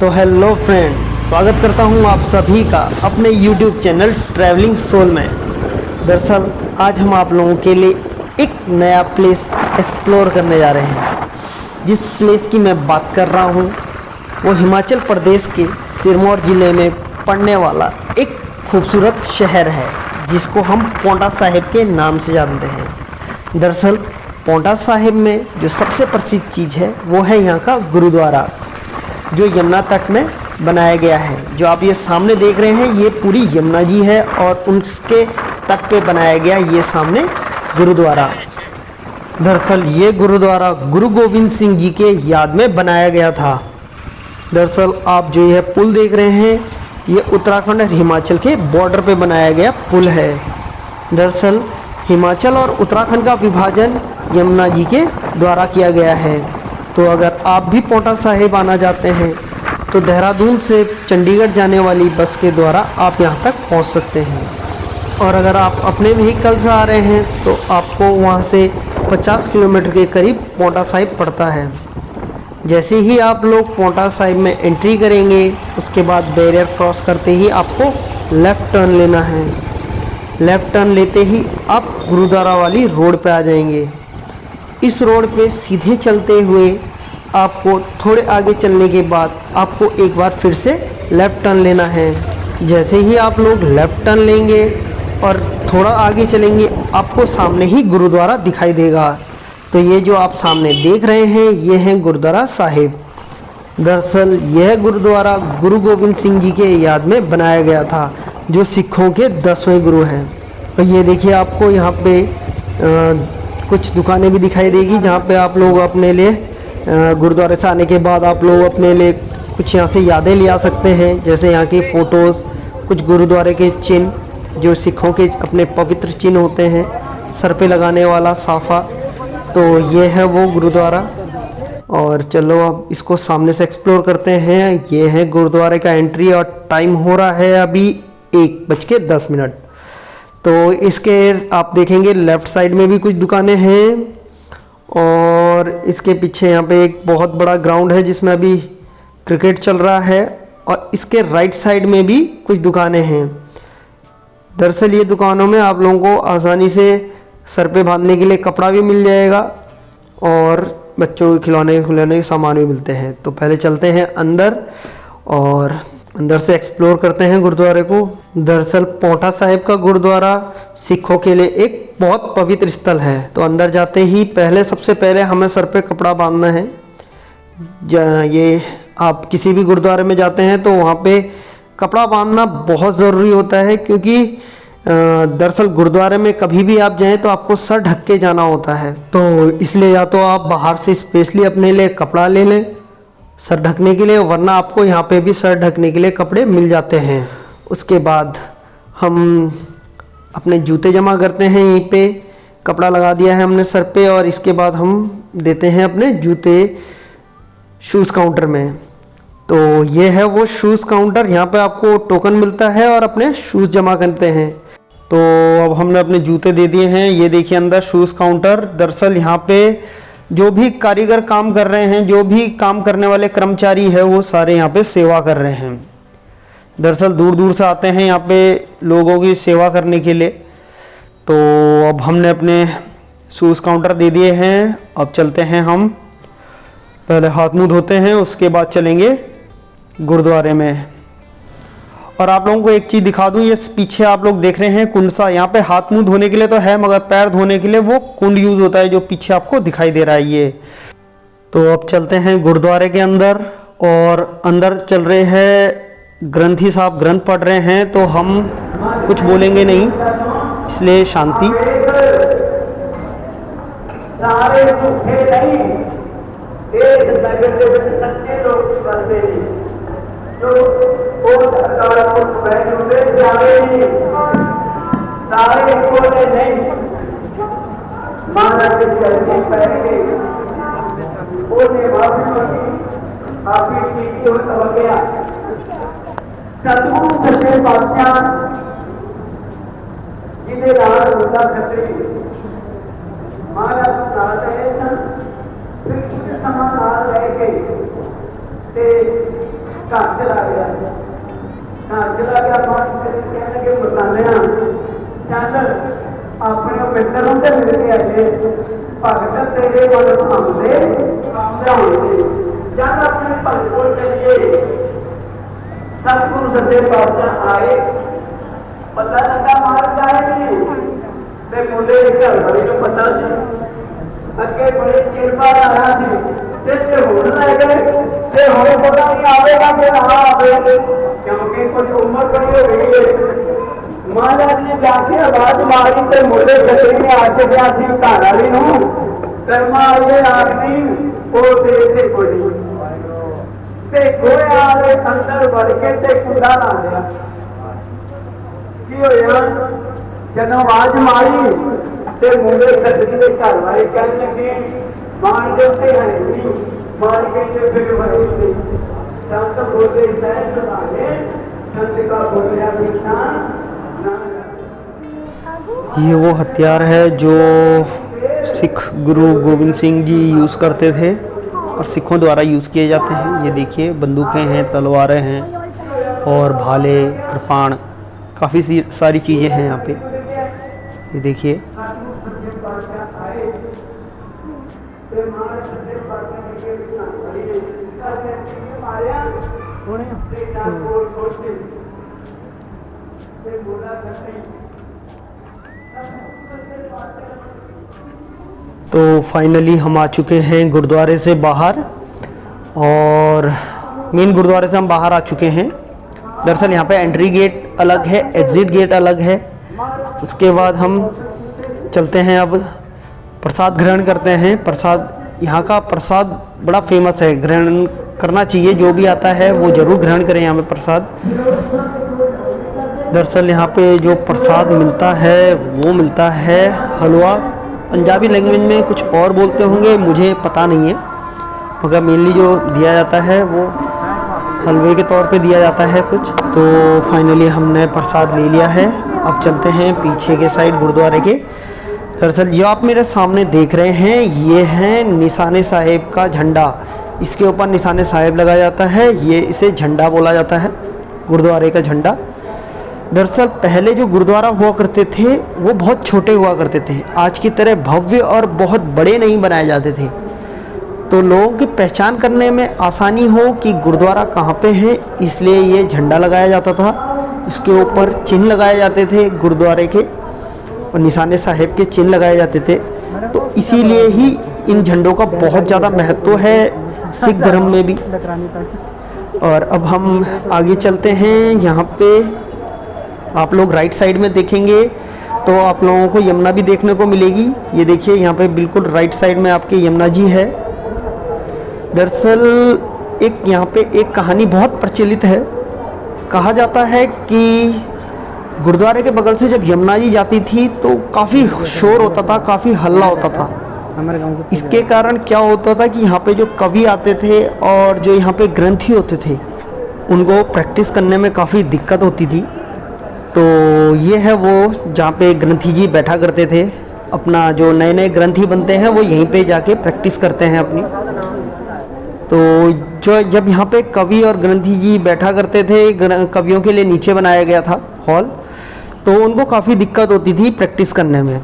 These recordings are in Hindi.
तो हेलो फ्रेंड, स्वागत करता हूं आप सभी का अपने YouTube चैनल ट्रैवलिंग सोल में। दरअसल आज हम आप लोगों के लिए एक नया प्लेस एक्सप्लोर करने जा रहे हैं। जिस प्लेस की मैं बात कर रहा हूं वो हिमाचल प्रदेश के सिरमौर ज़िले में पड़ने वाला एक खूबसूरत शहर है जिसको हम पौंटा साहिब के नाम से जानते हैं। दरअसल पौंटा साहिब में जो सबसे प्रसिद्ध चीज़ है वो है यहाँ का गुरुद्वारा, जो यमुना तट में बनाया गया है। जो आप ये सामने देख रहे हैं ये पूरी यमुना जी है और उसके तट पे बनाया गया ये सामने गुरुद्वारा। दरअसल ये गुरुद्वारा गुरु गोविंद सिंह जी के याद में बनाया गया था। दरअसल आप जो यह पुल देख रहे हैं ये उत्तराखंड और हिमाचल के बॉर्डर पे बनाया गया पुल है। दरअसल हिमाचल और उत्तराखंड का विभाजन यमुना जी के द्वारा किया गया है। तो अगर आप भी पौंटा साहिब आना चाहते हैं तो देहरादून से चंडीगढ़ जाने वाली बस के द्वारा आप यहाँ तक पहुँच सकते हैं। और अगर आप अपने व्हीकल से आ रहे हैं तो आपको वहाँ से 50 किलोमीटर के करीब पौंटा साहिब पड़ता है। जैसे ही आप लोग पौंटा साहिब में एंट्री करेंगे उसके बाद बैरियर क्रॉस करते ही आपको लेफ़्ट टर्न लेना है। लेफ़्ट टर्न लेते ही आप गुरुद्वारा वाली रोड पे आ जाएंगे। इस रोड पे सीधे चलते हुए आपको थोड़े आगे चलने के बाद आपको एक बार फिर से लेफ़्ट टर्न लेना है। जैसे ही आप लोग लेफ़्ट टर्न लेंगे और थोड़ा आगे चलेंगे आपको सामने ही गुरुद्वारा दिखाई देगा। तो ये जो आप सामने देख रहे हैं ये है गुरुद्वारा साहिब। दरअसल यह गुरुद्वारा गुरु गोविंद सिंह जी के याद में बनाया गया था, जो सिखों के 10वें गुरु हैं। तो ये देखिए आपको यहाँ पे कुछ दुकानें भी दिखाई देगी जहाँ पे आप लोग अपने लिए गुरुद्वारे से आने के बाद आप लोग अपने लिए कुछ यहाँ से यादें ले आ सकते हैं, जैसे यहाँ की फ़ोटोज़, कुछ गुरुद्वारे के चिन्ह जो सिखों के अपने पवित्र चिन्ह होते हैं, सर पे लगाने वाला साफ़ा। तो ये है वो गुरुद्वारा। और चलो अब इसको सामने से एक्सप्लोर करते हैं। ये है गुरुद्वारे का एंट्री और टाइम हो रहा है अभी 1:10। तो इसके आप देखेंगे लेफ़्ट साइड में भी कुछ दुकानें हैं और इसके पीछे यहाँ पे एक बहुत बड़ा ग्राउंड है जिसमें अभी क्रिकेट चल रहा है और इसके राइट साइड में भी कुछ दुकानें हैं। दरअसल ये दुकानों में आप लोगों को आसानी से सर पे बांधने के लिए कपड़ा भी मिल जाएगा और बच्चों के खिलौने के सामान भी मिलते हैं। तो पहले चलते हैं अंदर और अंदर से एक्सप्लोर करते हैं गुरुद्वारे को। दरअसल पौंटा साहिब का गुरुद्वारा सिखों के लिए एक बहुत पवित्र स्थल है। तो अंदर जाते ही सबसे पहले हमें सर पे कपड़ा बांधना है। ये आप किसी भी गुरुद्वारे में जाते हैं तो वहाँ पे कपड़ा बांधना बहुत ज़रूरी होता है, क्योंकि दरअसल गुरुद्वारे में कभी भी आप जाएं तो आपको सर ढक के जाना होता है। तो इसलिए या तो आप बाहर से स्पेशली अपने लिए कपड़ा ले लें सर ढकने के लिए, वरना आपको यहाँ पे भी सर ढकने के लिए कपड़े मिल जाते हैं। उसके बाद हम अपने जूते जमा करते हैं। यहीं पे कपड़ा लगा दिया है हमने सर पे और इसके बाद हम देते हैं अपने जूते शूज़ काउंटर में। तो ये है वो शूज़ काउंटर, यहाँ पे आपको टोकन मिलता है और अपने शूज़ जमा करते हैं। तो अब हमने अपने जूते दे दिए हैं। ये देखिए अंदर शूज़ काउंटर। दरअसल यहाँ पे जो भी कारीगर काम कर रहे हैं, जो भी काम करने वाले कर्मचारी है वो सारे यहाँ पे सेवा कर रहे हैं। दरअसल दूर दूर से आते हैं यहाँ पे लोगों की सेवा करने के लिए। तो अब हमने अपने शूज़ काउंटर दे दिए हैं। अब चलते हैं, हम पहले हाथ मुंह धोते हैं, उसके बाद चलेंगे गुरुद्वारे में। और आप लोगों को एक चीज़ दिखा दूं, ये पीछे आप लोग देख रहे हैं कुंड सा, यहाँ पे हाथ मुंह धोने के लिए तो है मगर पैर धोने के लिए वो कुंड यूज़ होता है जो पीछे आपको दिखाई दे रहा है ये। तो अब चलते हैं गुरुद्वारे के अंदर और अंदर चल रहे हैं ग्रंथी साहब ग्रंथ पढ़ रहे हैं, तो हम कुछ बोलेंगे नहीं, इसलिए शांति। सारे झूठे नहीं, देश नगर के विच सच्चे लोग बसते नहीं, जो सरकार को बहनों जावे नहीं, सारे कोले नहीं। माना के जैसे पहले उन्हें माफी मांगी, माफी की हो गया। सतगुरु सच्चे बादशाह जिन्हें राज होता खतरे महाराज नाल रहे सन, फिर कुछ समा नाल रह गए घर चला गया पाठ कहने लगे बताने चल अपने मित्र होंगे मिल के आए भगत तेरे वाल आमदे जब अपने भगत को चलिए सतगुरु सच्चे पातशाह आए पता लगा मार्ग आएगी ते मुंडे घर वाली को पता सी अगे बड़े चिर बाद आया सी हुण लै गए हुण पता नहीं आवेगा कि ना आवे क्योंकि कुछ उम्र बड़ी हो गई है। महाराज ने जाके आवाज मारी तो मुंडे गले में आ सकिया सी घर वाली नूं कर्मा वाले आदमी वो देते कोई ते गोया वाले अंदर वड़ के ते कुंडा ला लिया की होया जब आवाज मारी ते मुंडे गद्दी के घर वाले कहने लगे मान देते हैं मान के फिर वही संत बोले सहज सुनाने संत का बोलिया बिना ये वो हथियार है जो सिख गुरु गोविंद सिंह जी यूज़ करते थे और सिखों द्वारा यूज़ किए जाते हैं। ये देखिए बंदूकें हैं, तलवारें हैं और भाले, कृपाण, काफ़ी सारी चीज़ें हैं यहाँ पे। ये देखिए तो फाइनली हम आ चुके हैं गुरुद्वारे से बाहर और मेन गुरुद्वारे से हम बाहर आ चुके हैं। दरअसल यहाँ पे एंट्री गेट अलग है, एग्ज़िट गेट अलग है। उसके बाद हम चलते हैं, अब प्रसाद ग्रहण करते हैं। प्रसाद, यहाँ का प्रसाद बड़ा फेमस है, ग्रहण करना चाहिए, जो भी आता है वो ज़रूर ग्रहण करें यहाँ पे प्रसाद। दरअसल यहाँ पे जो प्रसाद मिलता है वो मिलता है हलवा। पंजाबी लैंग्वेज में कुछ और बोलते होंगे, मुझे पता नहीं है, मगर मेनली जो दिया जाता है वो हलवे के तौर पे दिया जाता है कुछ। तो फाइनली हमने प्रसाद ले लिया है। अब चलते हैं पीछे के साइड गुरुद्वारे के। दरअसल जो आप मेरे सामने देख रहे हैं ये है निशाने साहिब का झंडा। इसके ऊपर निशाने साहिब लगाया जाता है, ये इसे झंडा बोला जाता है, गुरुद्वारे का झंडा। दरअसल पहले जो गुरुद्वारा हुआ करते थे वो बहुत छोटे हुआ करते थे, आज की तरह भव्य और बहुत बड़े नहीं बनाए जाते थे। तो लोगों की पहचान करने में आसानी हो कि गुरुद्वारा कहाँ पे है, इसलिए ये झंडा लगाया जाता था। इसके ऊपर चिन्ह लगाए जाते थे गुरुद्वारे के और निशाने साहिब के चिन्ह लगाए जाते थे। तो इसीलिए ही इन झंडों का बहुत ज़्यादा महत्व है सिख धर्म में भी। और अब हम आगे चलते हैं। यहाँ पे आप लोग राइट साइड में देखेंगे तो आप लोगों को यमुना भी देखने को मिलेगी। ये देखिए यहाँ पे बिल्कुल राइट साइड में आपके यमुना जी है। दरअसल यहाँ पे एक कहानी बहुत प्रचलित है। कहा जाता है कि गुरुद्वारे के बगल से जब यमुना जी जाती थी तो काफ़ी शोर होता था, काफ़ी हल्ला होता था। इसके कारण क्या होता था कि यहाँ पे जो कवि आते थे और जो यहाँ पे ग्रंथी होते थे उनको प्रैक्टिस करने में काफ़ी दिक्कत होती थी। तो ये है वो जहाँ पे ग्रंथी जी बैठा करते थे। अपना जो नए नए ग्रंथी बनते हैं वो यहीं पे जाके प्रैक्टिस करते हैं अपनी। तो जो जब यहाँ पे कवि और ग्रंथी जी बैठा करते थे, कवियों के लिए नीचे बनाया गया था हॉल, तो उनको काफ़ी दिक्कत होती थी प्रैक्टिस करने में।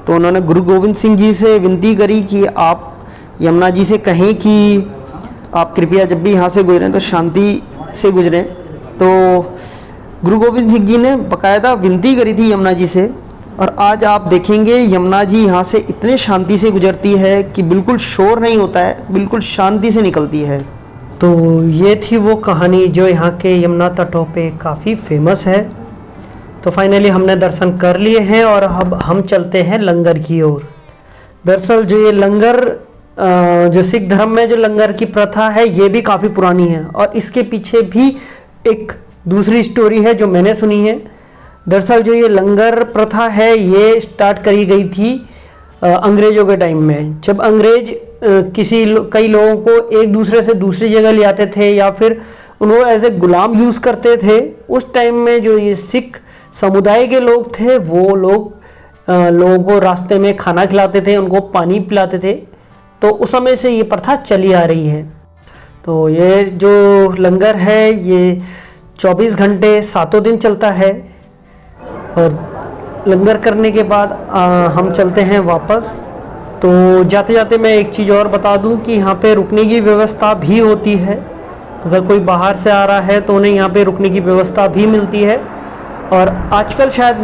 तो उन्होंने गुरु गोविंद सिंह जी से विनती करी कि आप यमुना जी से कहें कि आप कृपया जब भी यहाँ से गुजरें तो शांति से गुजरें। तो गुरु गोविंद सिंह जी ने बाकायदा विनती करी थी यमुना जी से, और आज आप देखेंगे यमुना जी यहाँ से इतने शांति से गुजरती है कि बिल्कुल शोर नहीं होता है, बिल्कुल शांति से निकलती है। तो ये थी वो कहानी जो यहाँ के यमुना तटों पे काफ़ी फेमस है। तो फाइनली हमने दर्शन कर लिए हैं और अब हम चलते हैं लंगर की ओर। दरअसल जो ये लंगर, जो सिख धर्म में जो लंगर की प्रथा है ये भी काफ़ी पुरानी है, और इसके पीछे भी एक दूसरी स्टोरी है जो मैंने सुनी है। दरअसल जो ये लंगर प्रथा है ये स्टार्ट करी गई थी अंग्रेज़ों के टाइम में, जब अंग्रेज कई लोगों को एक दूसरे से दूसरी जगह ले आते थे या फिर उनको एज ए गुलाम यूज़ करते थे। उस टाइम में जो ये सिख समुदाय के लोग थे वो लोग लोगों को रास्ते में खाना खिलाते थे, उनको पानी पिलाते थे। तो उस समय से ये प्रथा चली आ रही है। तो ये जो लंगर है ये 24 घंटे सातों दिन चलता है। और लंगर करने के बाद हम चलते हैं वापस। तो जाते जाते मैं एक चीज़ और बता दूं कि यहाँ पे रुकने की व्यवस्था भी होती है। अगर कोई बाहर से आ रहा है तो उन्हें यहाँ पे रुकने की व्यवस्था भी मिलती है। और आजकल शायद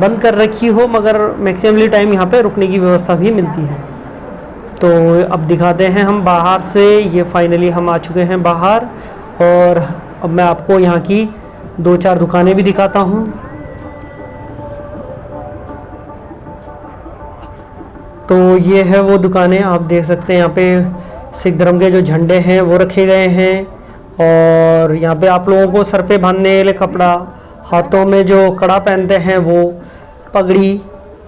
बंद कर रखी हो, मगर मैक्सिममली टाइम यहाँ पे रुकने की व्यवस्था भी मिलती है। तो अब दिखाते हैं हम बाहर से। ये फाइनली हम आ चुके हैं बाहर, और अब मैं आपको यहाँ की 2-4 दुकानें भी दिखाता हूँ। तो ये है वो दुकानें, आप देख सकते हैं यहाँ पे सिख धर्म के जो झंडे हैं वो रखे गए हैं। और यहाँ पे आप लोगों को सर पे बांधने के लिए कपड़ा, हाथों में जो कड़ा पहनते हैं वो, पगड़ी,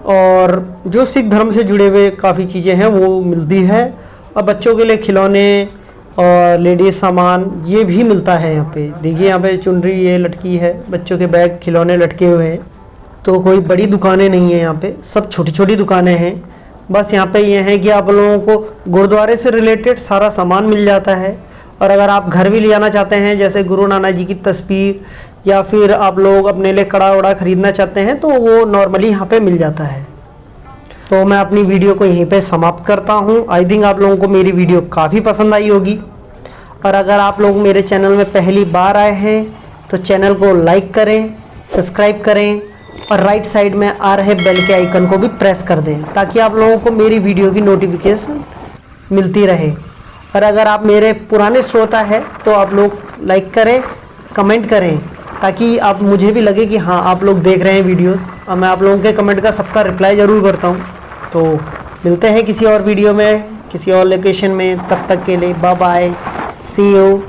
और जो सिख धर्म से जुड़े हुए काफ़ी चीज़ें हैं वो मिलती है। और बच्चों के लिए खिलौने और लेडीज़ सामान ये भी मिलता है यहाँ पे। देखिए यहाँ पे चुनरी ये लटकी है, बच्चों के बैग खिलौने लटके हुए हैं। तो कोई बड़ी दुकानें नहीं है यहाँ पे, सब छोटी छोटी दुकानें हैं। बस यहाँ पे ये है कि आप लोगों को गुरुद्वारे से रिलेटेड सारा सामान मिल जाता है। और अगर आप घर भी ले जाना चाहते हैं, जैसे गुरु नानक जी की तस्वीर, या फिर आप लोग अपने लिए कड़ा वड़ा खरीदना चाहते हैं, तो वो नॉर्मली यहाँ पे मिल जाता है। तो मैं अपनी वीडियो को यहीं पे समाप्त करता हूँ। आई थिंक आप लोगों को मेरी वीडियो काफ़ी पसंद आई होगी। और अगर आप लोग मेरे चैनल में पहली बार आए हैं तो चैनल को लाइक करें, सब्सक्राइब करें, और राइट साइड में आ रहे बेल के आइकन को भी प्रेस कर दें, ताकि आप लोगों को मेरी वीडियो की नोटिफिकेशन मिलती रहे। और अगर आप मेरे पुराने श्रोता हैं तो आप लोग लाइक करें, कमेंट करें, ताकि आप मुझे भी लगे कि हाँ आप लोग देख रहे हैं वीडियोस। और मैं आप लोगों के कमेंट का सबका रिप्लाई ज़रूर करता हूँ। तो मिलते हैं किसी और वीडियो में, किसी और लोकेशन में। तब तक के लिए बाय बाय, सी यू।